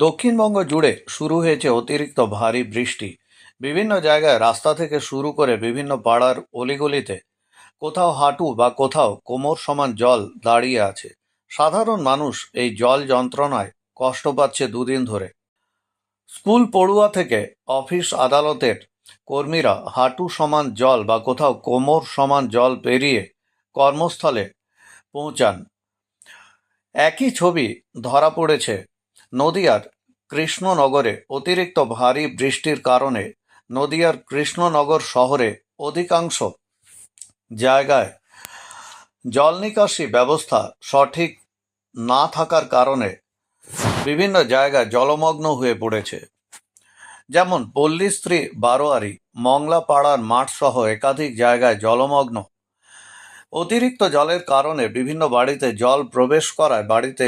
দক্ষিণবঙ্গ জুড়ে শুরু হয়েছে অতিরিক্ত ভারী বৃষ্টি। বিভিন্ন জায়গায় রাস্তা থেকে শুরু করে বিভিন্ন পাড়ার অলিগলিতে কোথাও হাঁটু বা কোথাও কোমর সমান জল দাঁড়িয়ে আছে। সাধারণ মানুষ এই জল যন্ত্রণায় কষ্ট পাচ্ছে দুদিন ধরে। স্কুল পড়ুয়া থেকে অফিস আদালতের কর্মীরা হাঁটু সমান জল বা কোথাও কোমর সমান জল পেরিয়ে কর্মস্থলে পৌঁছান। একই ছবি ধরা পড়েছে নদিয়ার কৃষ্ণনগরে। অতিরিক্ত ভারী বৃষ্টির কারণে নদিয়ার কৃষ্ণনগর শহরে অধিকাংশ জায়গায় জল নিকাশি ব্যবস্থা সঠিক না থাকার কারণে বিভিন্ন জায়গায় জলমগ্ন হয়ে পড়েছে। যেমন পল্লীশ্রী বারোয়ারি, মংলাপাড়ার মাঠ সহ একাধিক জায়গায় জলমগ্ন। অতিরিক্ত জলের কারণে বিভিন্ন বাড়িতে জল প্রবেশ করায় বাড়িতে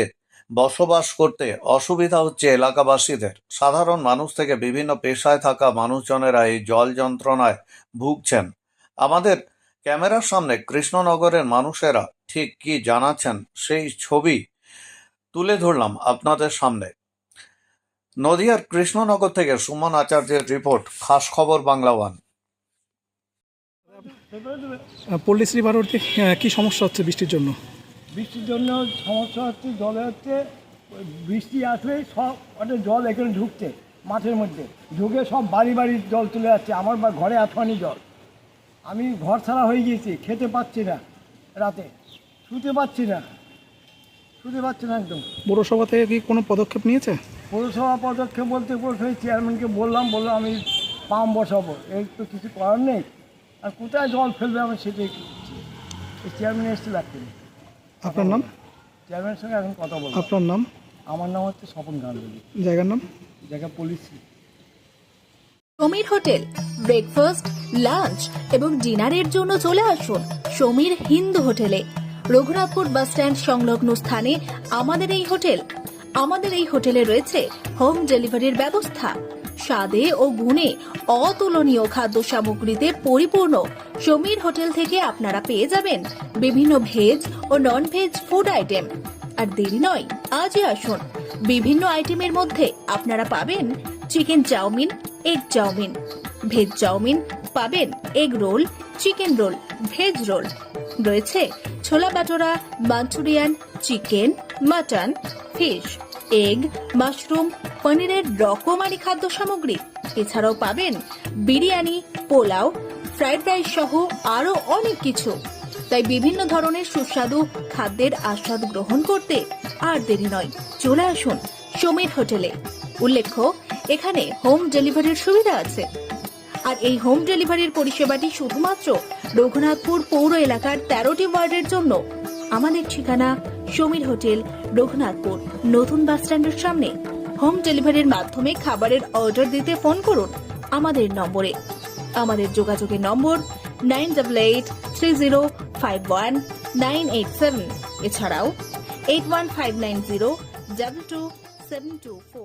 বসবাস করতে অসুবিধা হচ্ছে এলাকাবাসীদের। সাধারণ মানুষ থেকে বিভিন্ন পেশায় থাকা মানুষজনেরা এই জল যন্ত্রণায় ভুগছেন। আমাদের ক্যামেরার সামনে কৃষ্ণনগরের মানুষেরা ঠিক কি জানাচ্ছেন সেই ছবি তুলে ধরলাম আপনাদের সামনে। নদিয়ার কৃষ্ণনগর থেকে সুমন আচার্যের রিপোর্ট, খাস খবর বাংলা ওয়ান। পল্লীশ্রী বারোয়ারিতে কি সমস্যা হচ্ছে বৃষ্টির জন্য? বৃষ্টির জন্য সমস্যা হচ্ছে, জলে হচ্ছে বৃষ্টি আসলেই সব অনেক জল এখানে ঢুকছে, মাঠের মধ্যে ঢুকে সব বাড়ি বাড়ি জল তুলে যাচ্ছে। আমার ঘরে আঁঠোয়ানি জল, আমি ঘর ছাড়া হয়ে গিয়েছি, খেতে পাচ্ছি না, রাতে শুতে পাচ্ছি না একদম। পৌরসভা থেকে কি কোনো পদক্ষেপ নিয়েছে? পৌরসভা পদক্ষেপ বলতে চেয়ারম্যানকে বললো আমি পাম্প বসাবো, এর তো কিছু করার নেই। আর কোথায় জল ফেলবে আমি সেটাই করছি। এই চেয়ারম্যান এসছে লাগছে। আপনার নাম? চেয়ারম্যানের সঙ্গে এখন কথা বলবো। আপনার নাম? আমার নাম হচ্ছে স্বপন গাঙ্গুলি। জায়গার নাম? জায়গা police. Samir hotel breakfast, lunch এবং ডিনারের জন্য চলে আসুন সমীর হিন্দু হোটেলে। রঘুনাথপুর বাস স্ট্যান্ড সংলগ্ন স্থানে আমাদের এই হোটেলে রয়েছে হোম ডেলিভারির ব্যবস্থা। স্বাদে ও গুণে অতুলনীয় খাদ্য সামগ্রীতে পরিপূর্ণ সমীর হোটেল থেকে আপনারা পেয়ে যাবেন বিভিন্ন ভেজ ও নন ভেজ ফুড আইটেম। আর দেরি নয়, আজই আসুন। বিভিন্ন আইটেমের মধ্যে আপনারা পাবেন chicken chowmein, egg chowmein, veg chowmein, পাবেন egg roll, chicken roll, veg roll, রয়েছে chola bhatura, Manchurian, chicken, mutton, fish, egg, mushroom, পনিরের রকমারি খাদ্য সামগ্রী। এছাড়াও পাবেন বিরিয়ানি, পোলাও, ফ্রাইড রাইস সহ আরো অনেক কিছু। তাই বিভিন্ন ধরনের সুস্বাদু খাদ্যের আস্বাদ গ্রহণ করতে আর দেরি নয়, চলে আসুন সমীর হোটেলে। উল্লেখ্য, এখানে হোম ডেলিভারির সুবিধা আছে। আর এই হোম ডেলিভারির পরিষেবাটি শুধুমাত্র রঘুনাথপুর পৌর এলাকার 13টি ওয়ার্ডের জন্য। আমাদের ঠিকানা সমীর হোটেল, রঘুনাথপুর নতুন বাস স্ট্যান্ডের সামনে। হোম ডেলিভারির মাধ্যমে খাবারের অর্ডার দিতে ফোন করুন আমাদের নম্বরে। আমাদের যোগাযোগের নম্বর 9883051987, এছাড়াও 81590227224।